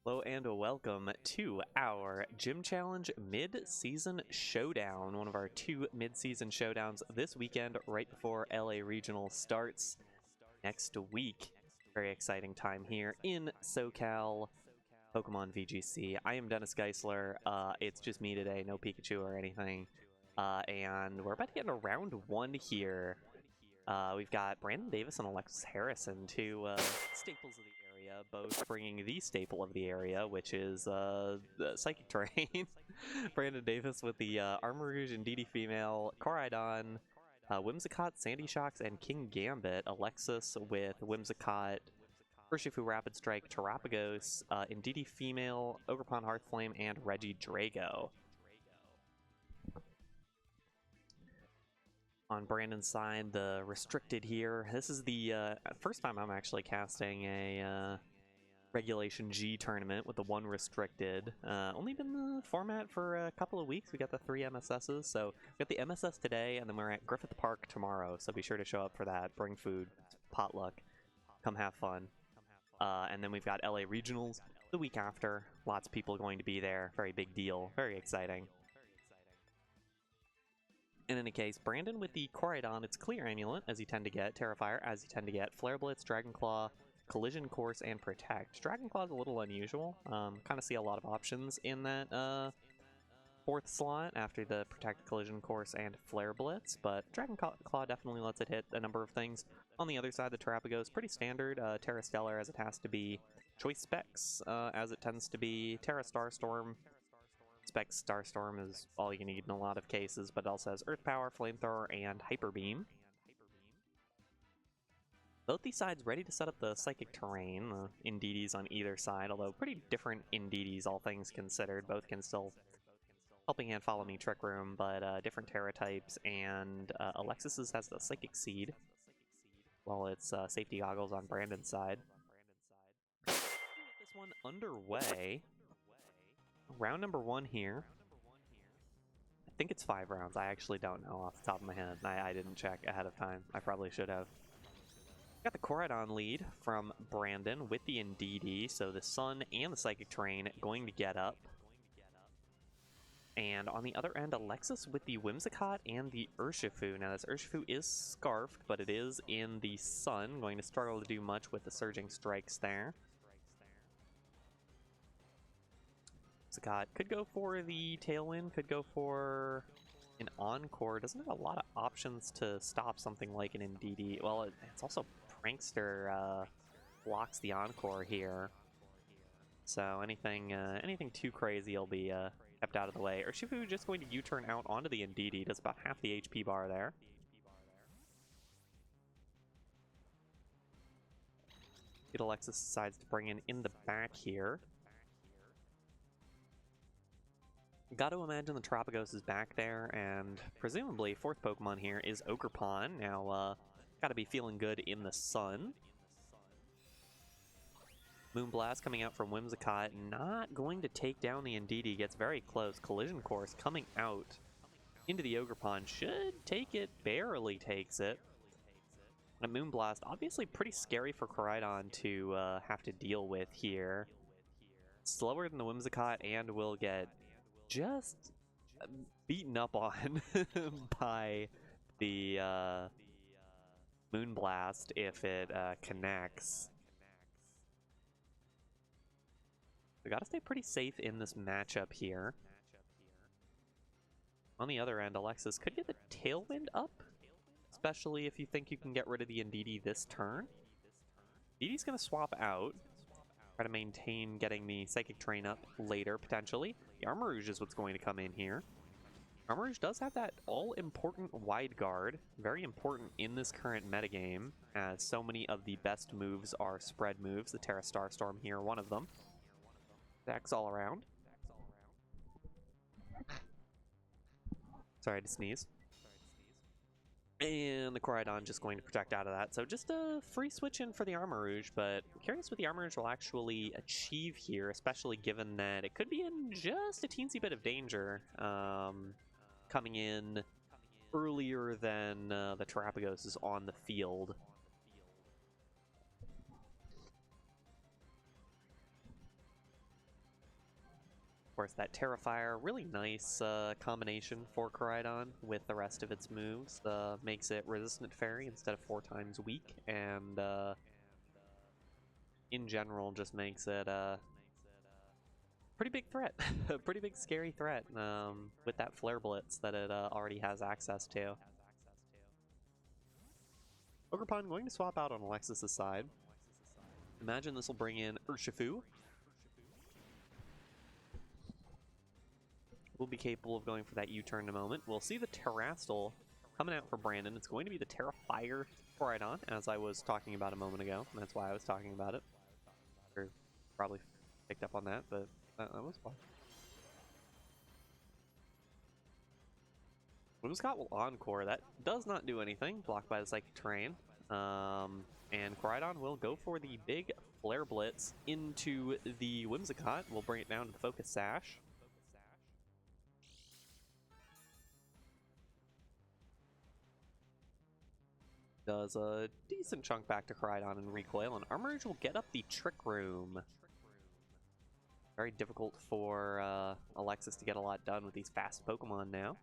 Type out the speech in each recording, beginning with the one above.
Hello and welcome to our Gym Challenge Mid-Season Showdown, one of our two mid-season showdowns this weekend right before LA Regional starts next week. Very exciting time here in SoCal, Pokemon VGC. I am Dennis Geisler. It's just me today, no Pikachu or anything. And we're about to get into round one here. We've got Brandon Davis and Alexis Harrison, two staples of the area, both bringing the staple of the area, which is the Psychic Terrain. Brandon Davis with the Armarouge and DD Female, Koraidon, Whimsicott, Sandy Shocks, and King Gambit. Alexis with Whimsicott, Urshifu Rapid Strike, Terapagos, Indeedee Female, Ogerpon Hearthflame, and Reggie Drago. On Brandon's side, the restricted here. This is the first time I'm actually casting a Regulation G tournament with the one restricted. Only been the format for a couple of weeks. We got the 3 MSSs, so we got the MSS today, and then we're at Griffith Park tomorrow, so be sure to show up for that. Bring food, potluck, come have fun. And then we've got LA Regionals the week after. Lots of people going to be there. Very big deal. Very exciting. In any case, Brandon with the Koraidon, it's Clear Amulet, as you tend to get, Terrifier, as you tend to get, Flare Blitz, Dragon Claw, Collision Course, and Protect. Dragon Claw is a little unusual. Kind of see a lot of options in that fourth slot after the Protect, Collision Course, and Flare Blitz, but Dragon Claw definitely lets it hit a number of things. On the other side, the Terapagos, pretty standard. Terra Stellar, as it has to be. Choice Specs, as it tends to be. Terra Starstorm. Spec Starstorm is all you need in a lot of cases, but it also has Earth Power, Flamethrower, and Hyper Beam. Both these sides ready to set up the Psychic Terrain, Indeedees on either side, although pretty different Indeedees, all things considered. Both can still Helping Hand, Follow Me, Trick Room, but different Terra types, and Alexis's has the Psychic Seed, while it's Safety Goggles on Brandon's side. This one underway. Round number 1 here. I think it's 5 rounds. I actually don't know off the top of my head. I didn't check ahead of time. I probably should have. Got the Koraidon lead from Brandon with the Indeedee, so the Sun and the Psychic Terrain going to get up. And on the other end, Alexis with the Whimsicott and the Urshifu. Now this Urshifu is scarfed, but it is in the Sun, going to struggle to do much with the Surging Strikes there. Scott could go for the Tailwind, could go for an Encore. Doesn't have a lot of options to stop something like an Indeedee. Well, it's also Prankster blocks the Encore here. So anything too crazy will be kept out of the way. Urshifu just going to U-turn out onto the Indeedee. Does about half the HP bar there. Get Alexis decides to bring in the back here. Got to imagine the Terapagos is back there, and presumably fourth Pokemon here is Ogerpon. Now, got to be feeling good in the Sun. Moonblast coming out from Whimsicott, not going to take down the Indeedee, gets very close. Collision Course coming out into the Ogerpon, should take it, barely takes it. A Moonblast, obviously pretty scary for Koraidon to have to deal with here. Slower than the Whimsicott and will get just beaten up on by the Moonblast if it connects. We gotta stay pretty safe in this matchup here. On the other end, Alexis could get the Tailwind up, especially if you think you can get rid of the Indeedee this turn. Indeedee's gonna swap out. Try to maintain getting the Psychic Terrain up later, potentially. The Armarouge is what's going to come in here. Armarouge does have that all-important Wide Guard. Very important in this current metagame, as so many of the best moves are spread moves. The Terra Starstorm here, one of them. Attacks all around. Sorry to sneeze. And the Koraidon just going to protect out of that. So just a free switch in for the Armarouge, but I'm curious what the Armarouge will actually achieve here, especially given that it could be in just a teensy bit of danger coming in earlier than the Terapagos is on the field. course, that Terrifier, really nice combination for Koraidon with the rest of its moves. Makes it resistant fairy instead of 4 times weak, and in general just makes it a pretty big threat, a pretty big scary threat with that Flare Blitz that it already has access to. Ogerpon going to swap out on Alexis' side. Imagine this will bring in Urshifu. We'll be capable of going for that U-turn in a moment. We'll see the Terrastal coming out for Brandon. It's going to be the Terrifier Koraidon, as I was talking about a moment ago. And that's why I was talking about it. Or probably picked up on that, but that was fun. Whimsicott will Encore. That does not do anything. Blocked by the Psychic Terrain. And Koraidon will go for the big Flare Blitz into the Whimsicott. We'll bring it down to the Focus Sash. Does a decent chunk back to Koraidon and recoil, and Armorage will get up the Trick Room. Very difficult for Alexis to get a lot done with these fast Pokemon now.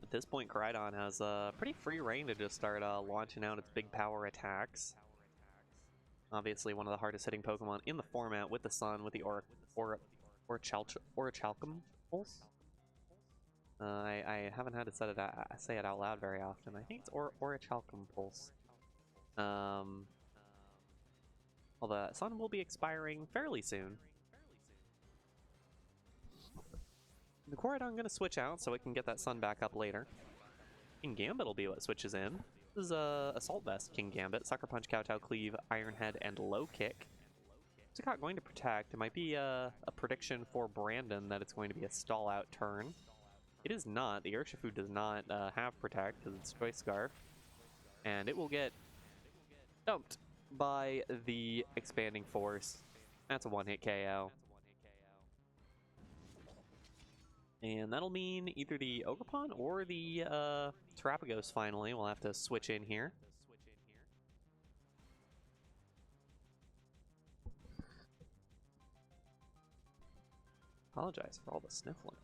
At this point, Koraidon has a pretty free reign to just start launching out its big power attacks. Obviously, one of the hardest hitting Pokemon in the format with the Sun, with the Orichalcum Pulse. I haven't had to say it out loud very often. I think it's Orichalcum Pulse. Well, the Sun will be expiring fairly soon. The Koraidon going to switch out so it can get that Sun back up later. King Gambit will be what switches in. This is Assault Vest, King Gambit, Sucker Punch, Kowtow, Cleave, Iron Head, and Low Kick. Whimsicott going to Protect. It might be a prediction for Brandon that it's going to be a stall out turn. It is not. The Urshifu does not have Protect because it's Choice Scarf. And it will get dumped by the Expanding Force. That's a one-hit KO. And that'll mean either the Ogerpon or the Terrapagos finally. We'll have to switch in here. Apologize for all the sniffling.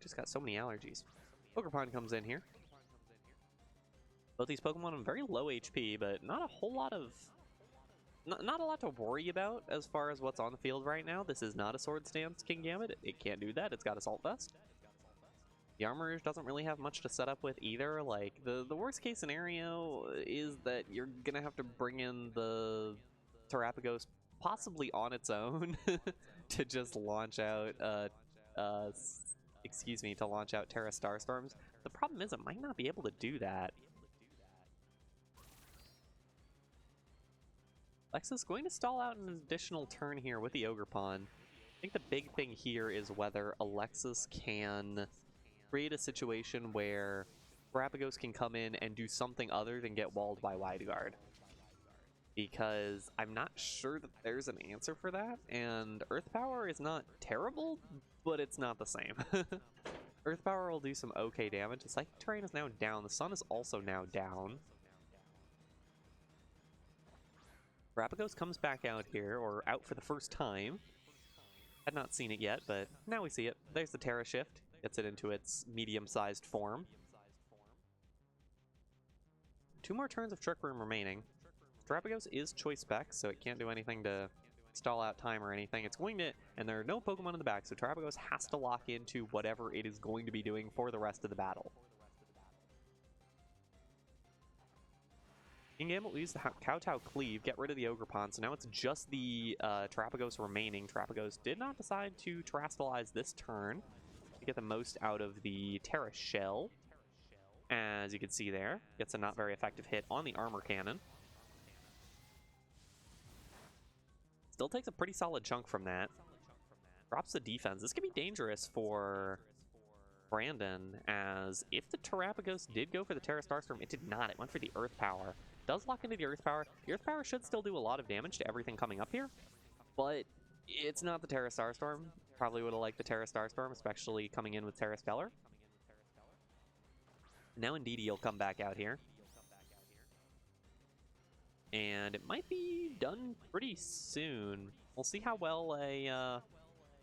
Just got so many allergies. Ogerpon comes in here. Both these Pokemon on very low HP, but not a whole lot of... Not a lot to worry about as far as what's on the field right now. This is not a Sword Stance King Gambit. It can't do that. It's got Assault Vest. The Armorage doesn't really have much to set up with either. Like, the worst case scenario is that you're gonna have to bring in the Terrapagos possibly on its own to just launch out, to launch out Terra Starstorms. The problem is it might not be able to do that. Alexis going to stall out an additional turn here with the Ogerpon. I think the big thing here is whether Alexis can create a situation where Terrapagos can come in and do something other than get walled by Wide Guard. Because I'm not sure that there's an answer for that, and Earth Power is not terrible, but it's not the same. Earth Power will do some okay damage. The Psychic Terrain is now down. The Sun is also now down. Terrapagos comes back out here, or out for the first time. Had not seen it yet, but now we see it. There's the Terra Shift. Gets it into its medium-sized form. 2 more turns of Trick Room remaining. Terrapagos is Choice Spec, so it can't do anything to stall out time or anything. It's going to, and there are no Pokemon in the back, so Terrapagos has to lock into whatever it is going to be doing for the rest of the battle. King Gambit will use the Kowtow Cleave, get rid of the Ogerpon, so now it's just the Terrapagos remaining. Terrapagos did not decide to Terrastalize this turn to get the most out of the Terra Shell. As you can see there, gets a not very effective hit on the Armor Cannon. Still takes a pretty solid chunk from that. Drops the defense. This could be dangerous for Brandon, as if the Terrapagos did go for the Terra Starstorm, it did not. It went for the Earth Power. Does lock into the Earth Power. The Earth Power should still do a lot of damage to everything coming up here, but it's not the Terra Starstorm. Probably would have liked the Terra Starstorm, especially coming in with Terra Stellar. Now Indeedee will come back out here. And it might be done pretty soon. We'll see how well a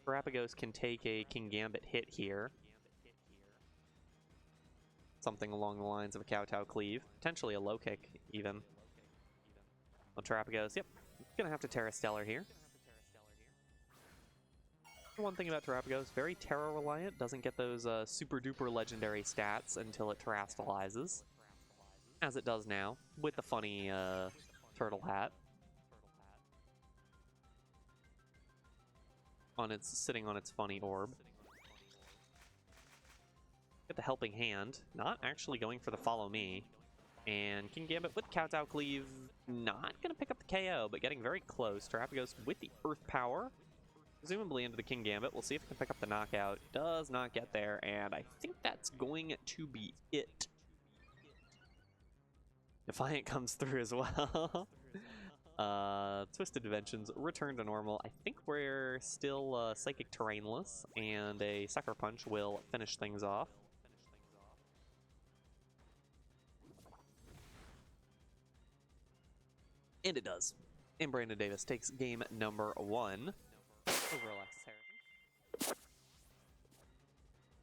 Terrapagos can take a Kingambit hit here. Something along the lines of a Kowtow Cleave. Potentially a low kick, even. Well, Terrapagos, yep. Gonna have to Terra Stellar here. One thing about Terrapagos, very Terra reliant, doesn't get those super duper legendary stats until it terastallizes. As it does now, with the funny turtle hat. Sitting on its funny orb. Get the helping hand, not actually going for the follow me. And Kingambit with Kowtow Cleave, not gonna pick up the KO, but getting very close. Terrapagos with the Earth Power. Presumably into the Kingambit. We'll see if it can pick up the knockout. Does not get there, and I think that's going to be it. Defiant comes through as well. Twisted Dimensions return to normal. I think we're still Psychic Terrainless, and a Sucker Punch will finish things off. And it does. And Brandon Davis takes game number 1 over Alexis Harrison.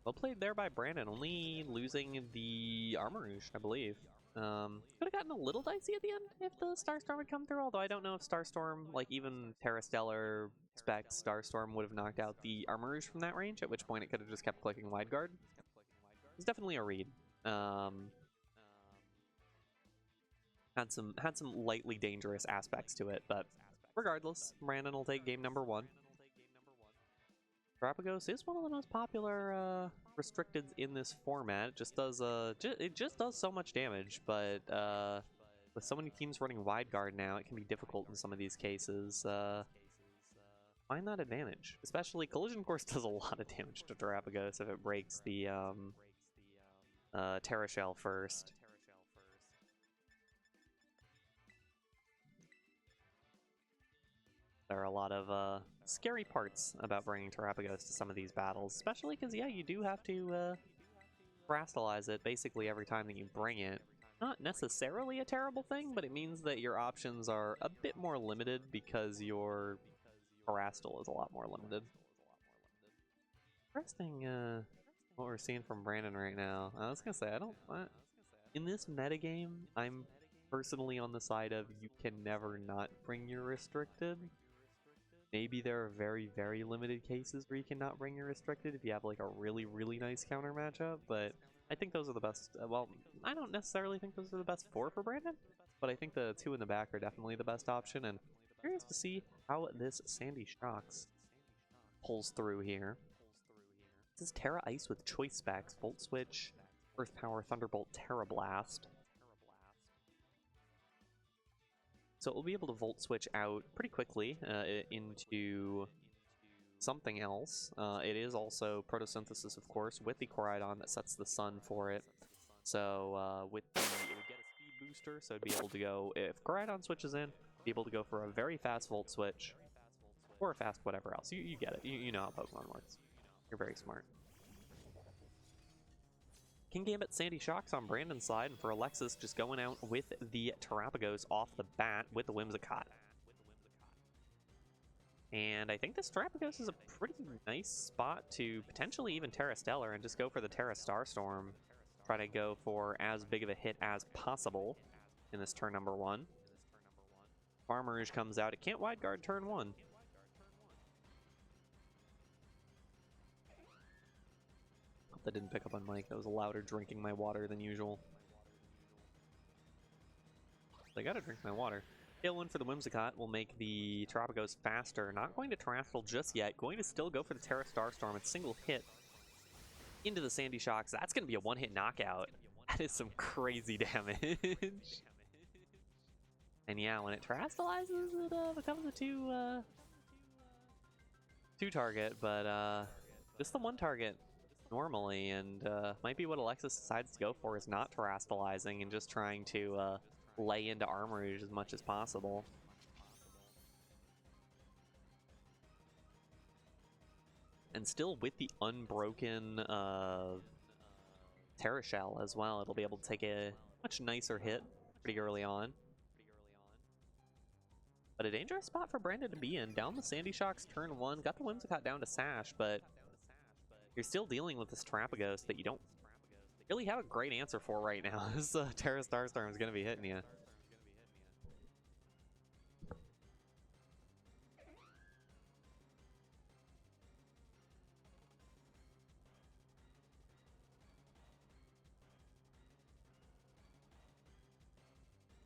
Well played there by Brandon, only losing the Armarouge, I believe. Could have gotten a little dicey at the end if the Starstorm had come through, although I don't know if Starstorm, like even Terra Stellar spec Starstorm would have knocked out the Armarouge from that range, at which point it could have just kept clicking Wide Guard. It's definitely a read. Had some lightly dangerous aspects to it, but regardless, Brandon will take game number 1. Terrapagos is one of the most popular restricteds in this format. It just does so much damage, but with so many teams running Wide Guard now, it can be difficult in some of these cases. Find that advantage. Especially Collision Course does a lot of damage to Terrapagos if it breaks the Terra Shell first. There are a lot of scary parts about bringing Terrapagos to some of these battles, especially because, yeah, you do have to terastallize it basically every time that you bring it. Not necessarily a terrible thing, but it means that your options are a bit more limited because your Terastal is a lot more limited. Interesting what we're seeing from Brandon right now. I was going to say, in this metagame, I'm personally on the side of you can never not bring your restricted. Maybe there are very, very limited cases where you cannot bring your restricted if you have like a really, really nice counter matchup, but I think those are the best. Well, I don't necessarily think those are the best 4 for Brandon, but I think the 2 in the back are definitely the best option, and I'm curious to see how this Sandy Shocks pulls through here. This is Terra Ice with choice specs, Volt Switch, Earth Power, Thunderbolt, Terra Blast. So it will be able to Volt Switch out pretty quickly into something else. It is also Photosynthesis, of course, with the Koraidon that sets the sun for it. So it would get a speed booster, so it'd be able to go, if Koraidon switches in, be able to go for a very fast Volt Switch, or a fast whatever else. You get it. You know how Pokemon works. You're very smart. Kingambit Sandy Shocks on Brandon's side, and for Alexis, just going out with the Terrapagos off the bat with the Whimsicott. And I think this Terrapagos is a pretty nice spot to potentially even Terra Stellar and just go for the Terra Starstorm. Try to go for as big of a hit as possible in this turn number 1. Armarouge comes out. It can't Wide Guard turn 1. That didn't pick up on mic. That was louder drinking my water than usual. I gotta drink my water. Tailwind for the Whimsicott will make the Terrapagos faster. Not going to Terastal just yet. Going to still go for the Terra Starstorm. It's single hit into the Sandy Shocks. That's going to be a one-hit knockout. That is some crazy damage. And yeah, when it Terastalizes, it becomes a two target, but just the 1 target normally, and might be what Alexis decides to go for, is not terastalizing and just trying to lay into Armarouge as much as possible. And still with the unbroken Terra Shell as well, it'll be able to take a much nicer hit pretty early on. But a dangerous spot for Brandon to be in. Down the Sandy Shocks turn 1, got the Whimsicott down to Sash, but you're still dealing with this Terrapagos that you don't really have a great answer for right now. This Terra Starstorm is going to be hitting you.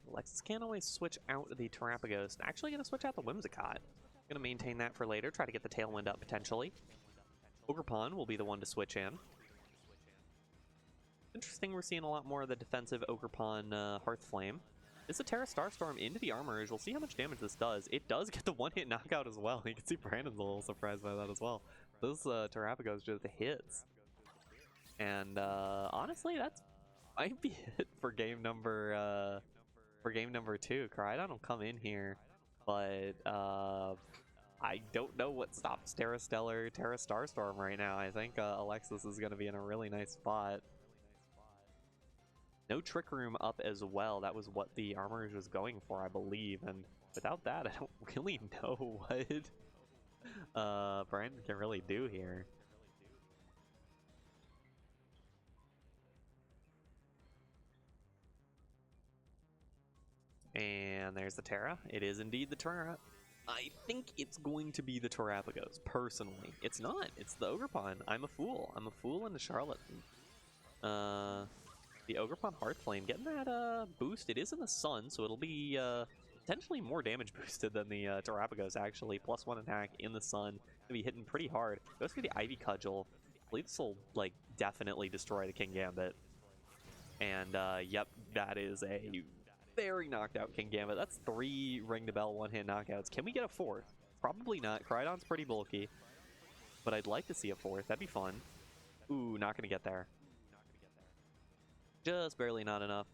Alexis can't always switch out the Terrapagos. Actually going to switch out the Whimsicott. Going to maintain that for later, try to get the Tailwind up potentially. Ogerpon will be the one to switch in. Interesting, we're seeing a lot more of the defensive Ogerpon Hearthflame. It's a Terra Starstorm into the Armorage. We'll see how much damage this does. It does get the one-hit knockout as well. You can see Brandon's a little surprised by that as well. This Terrapagos just hits. And honestly, that's might be it for game number 2. Crydon will come in here, but I don't know what stops Terra Starstorm right now. I think Alexis is going to be in a really nice spot. No Trick Room up as well. That was what the Armorage was going for, I believe. And without that, I don't really know what Brandon can really do here. And there's the Terra. It is indeed the Terra. I think it's going to be the Terrapagos, personally. It's not. It's the Ogerpon. I'm a fool. I'm a fool and a charlatan. The Ogerpon Hearthflame getting that boost. It is in the sun, so it'll be potentially more damage boosted than the Terrapagos, actually. +1 attack in the sun. Gonna be hitting pretty hard. Goes for the Ivy Cudgel. I believe this will, like, definitely destroy the King Gambit. And, yep, that is a very knocked out King Gambit. That's 3 Ring the Bell one-hit knockouts. Can we get a 4th? Probably not. Crydon's pretty bulky. But I'd like to see a 4th. That'd be fun. Ooh, not gonna get there. Just barely not enough.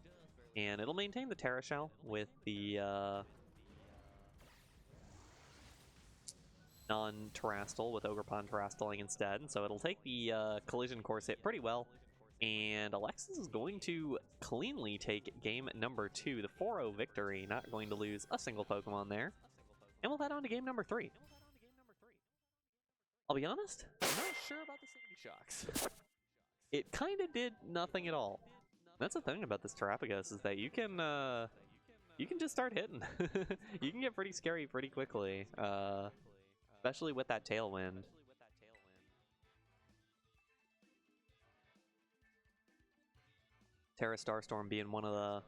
And it'll maintain the Terra Shell with the non-Terrastal, with Ogerpon Terrastaling instead. And so it'll take the Collision Course hit pretty well. And Alexis is going to cleanly take game number 2, the 4-0 victory. Not going to lose a single Pokemon there. And we'll head on to game number 3. I'll be honest, I'm not sure about the Sandy Shocks. It kind of did nothing at all. That's the thing about this Terrapagos, is that you can just start hitting. You can get pretty scary pretty quickly, especially with that Tailwind. Terra Starstorm being one of the,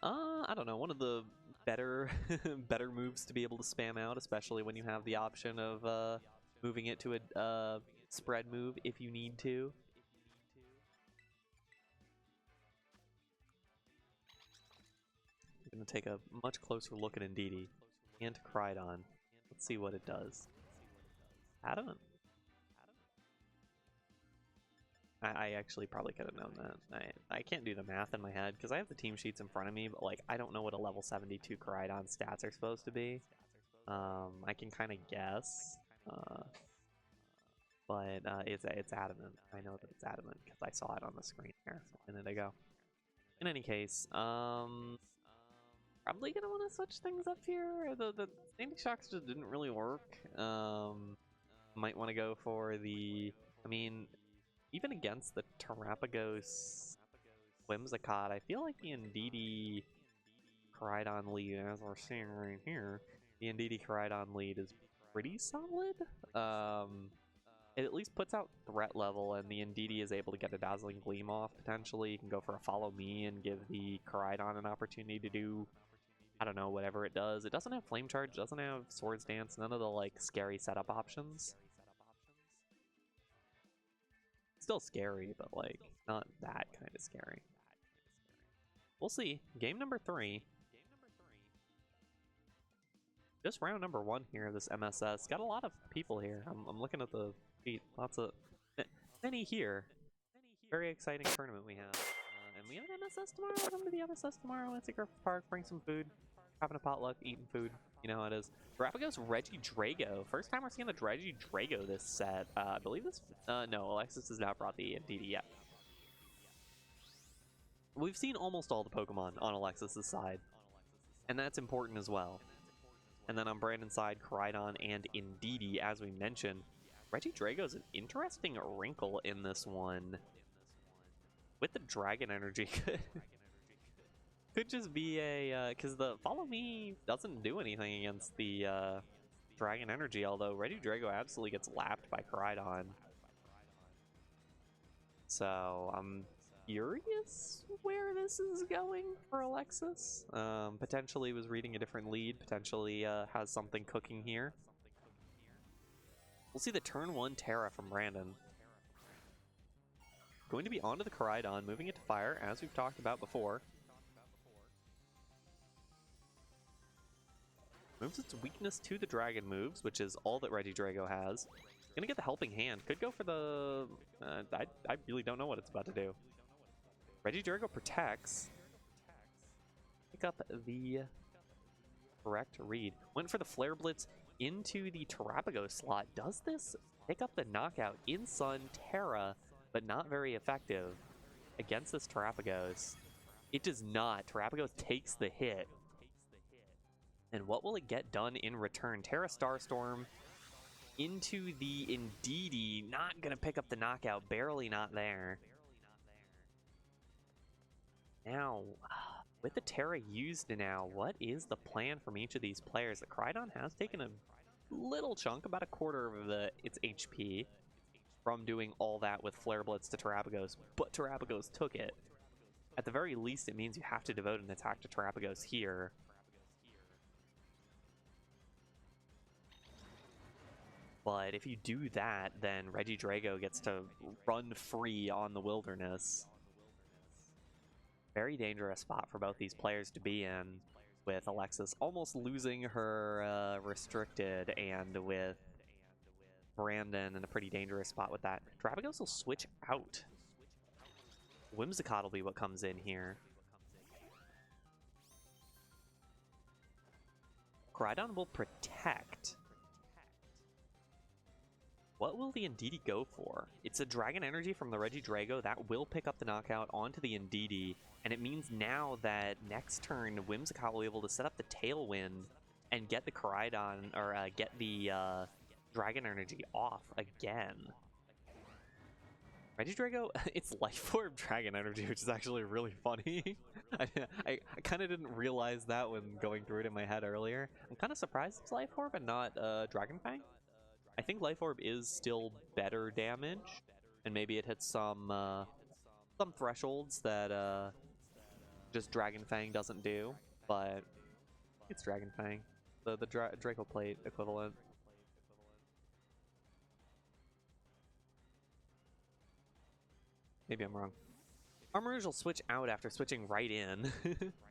I don't know, one of the better better moves to be able to spam out, especially when you have the option of moving it to a spread move if you need to. I'm going to take a much closer look at Indeedee and Crydon. Let's see what it does. Adamant. I actually probably could have known that. I can't do the math in my head because I have the team sheets in front of me, but like I don't know what a level 72 Crydon stats are supposed to be. I can kind of guess, but it's Adamant. I know that it's Adamant because I saw it on the screen there a minute ago. In any case, probably gonna want to switch things up here. The Sandy Shocks just didn't really work. Might want to go for the, I mean, even against the Terrapagos Whimsicott, I feel like the Indeedee Crydon lead, as we're seeing right here, the Indeedee Crydon lead is pretty solid. It at least puts out threat level, and the Indeedee is able to get a Dazzling Gleam off, potentially. You can go for a Follow Me and give the Crydon an opportunity to do, I don't know, whatever it does. It doesn't have Flame Charge, doesn't have Swords Dance, none of the, like, scary setup options. Still scary, but, like, not that kind of scary. We'll see. Game number 3. Just round number 1 here of this MSS. Got a lot of people here. I'm looking at the feet. Lots of... many here. Very exciting tournament we have. And we have an MSS tomorrow. Come to the MSS tomorrow. Let's go to Griffith Park, bring some food. Having a potluck, eating food. You know how it is. Terapagos Reggie Drago. First time we're seeing a Reggie Drago this set. I believe this. No, Alexis has now brought the DD yet. We've seen almost all the Pokemon on Alexis' side, and that's important as well. And then on Brandon's side, Koraidon and Indeedee, as we mentioned. Reggie Drago's an interesting wrinkle in this one. With the Dragon Energy, could just be a, because the Follow Me doesn't do anything against the Dragon Energy, although Reggie Drago absolutely gets lapped by Koraidon. So I'm curious where this is going for Alexis. Potentially was reading a different lead, potentially has something cooking here. We'll see the turn 1 Terra from Brandon. Going to be onto the Koraidon, moving it to fire, as we've talked about before. Moves its weakness to the Dragon moves, which is all that Reggie Drago has. Gonna get the Helping Hand. Could go for the... I really don't know what it's about to do. Reggie Drago protects. Pick up the correct read. Went for the Flare Blitz into the Terapagos slot. Does this pick up the knockout in Sun Terra, but not very effective against this Terapagos? It does not. Terapagos takes the hit. And what will it get done in return? Terra Starstorm into the Indeedee. Not going to pick up the knockout. Barely not there. Now, with the Terra used now, what is the plan from each of these players? The Koraidon has taken a little chunk, about a quarter of its HP, from doing all that with Flare Blitz to Terapagos, but Terapagos took it. At the very least, it means you have to devote an attack to Terapagos here. But if you do that, then Reggie Drago gets to run free on the Wilderness. Very dangerous spot for both these players to be in, with Alexis almost losing her restricted, and with Brandon in a pretty dangerous spot with that. Terapagos will switch out. Whimsicott will be what comes in here. Koraidon will protect. What will the Indeedee go for? It's a Dragon Energy from the Reggie Drago that will pick up the knockout onto the Indeedee, and it means now that next turn Whimsicott will be able to set up the Tailwind and get the Koraidon, or get the Dragon Energy off again. Reggie Drago, it's Life Orb Dragon Energy, which is actually really funny. I kind of didn't realize that when going through it in my head earlier. I'm kind of surprised it's Life Orb and not Dragon Fang. I think Life Orb is still better damage, and maybe it hits some thresholds that just Dragon Fang doesn't do, but it's Dragon Fang, the Draco Plate equivalent. Maybe I'm wrong. Armarouge will switch out after switching right in.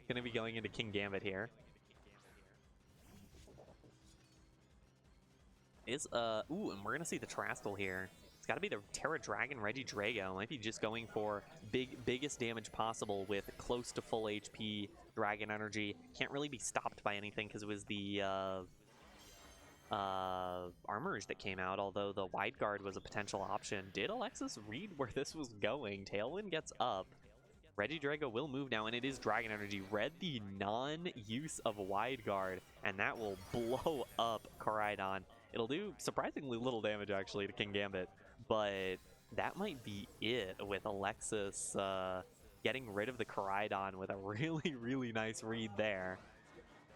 Gonna be going into King Gambit here. Ooh, and we're gonna see the Trastal here. It's gotta be the Terra Dragon Reggie Drago. Might be just going for biggest damage possible with close to full HP Dragon Energy. Can't really be stopped by anything because it was the Armarouge that came out, although the Wide Guard was a potential option. Did Alexis read where this was going? Tailwind gets up. Reggie Drago will move now, and it is Dragon Energy. Read the non-use of Wide Guard, and that will blow up Koraidon. It'll do surprisingly little damage, actually, to King Gambit, but that might be it with Alexis getting rid of the Koraidon with a really, really nice read there.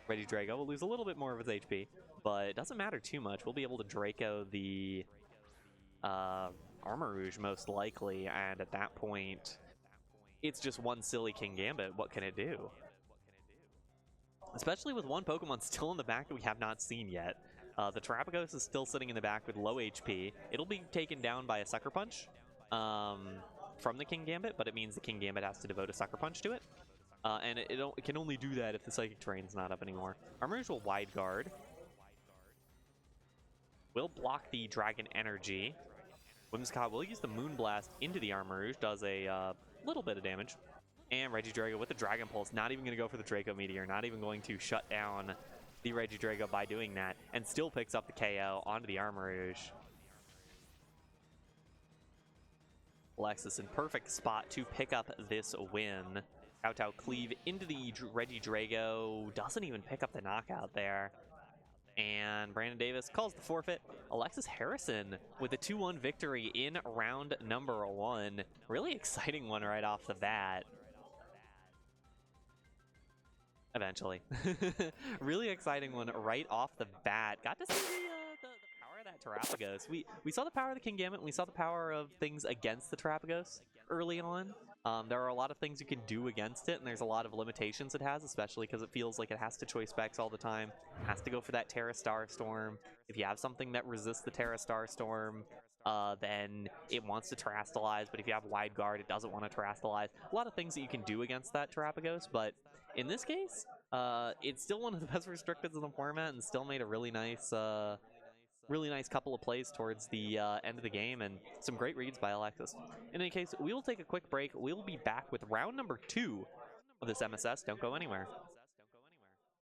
Reggie Drago will lose a little bit more of his HP, but it doesn't matter too much. We'll be able to Draco the Armarouge, most likely, and at that point, it's just one silly King Gambit. What can it do? Especially with one Pokemon still in the back that we have not seen yet. The Terapagos is still sitting in the back with low HP. It'll be taken down by a Sucker Punch from the King Gambit, but it means the King Gambit has to devote a Sucker Punch to it. And it can only do that if the Psychic Terrain's not up anymore. Armarouge will Wide Guard. Will block the Dragon Energy. Whimsicott will use the Moonblast into the Armarouge, does a little bit of damage. And Reggie Drago with the Dragon Pulse, not even going to go for the Draco Meteor, not even going to shut down the Regidrago by doing that, and still picks up the KO onto the Armarouge. Alexis in perfect spot to pick up this win. Kowtow cleave into the Regidrago, doesn't even pick up the knockout there. And Brandon Davis calls the forfeit. Alexis Harrison with a 2-1 victory in round number 1. Really exciting one right off the bat. Eventually. Really exciting one right off the bat. Got to see the power of that Terapagos. We saw the power of the Kingambit, and we saw the power of things against the Terapagos early on. There are a lot of things you can do against it, and there's a lot of limitations it has, especially because it feels like it has to choice specs all the time. It has to go for that Terra Starstorm. If you have something that resists the Terra Starstorm, then it wants to Terrastalize, but if you have Wide Guard, it doesn't want to Terrastalize. A lot of things that you can do against that Terapagos, but in this case, it's still one of the best restricteds in the format, and still made a really nice couple of plays towards the end of the game, and some great reads by Alexis. In any case, we will take a quick break. We will be back with round number 2 of this MSS. Don't go anywhere.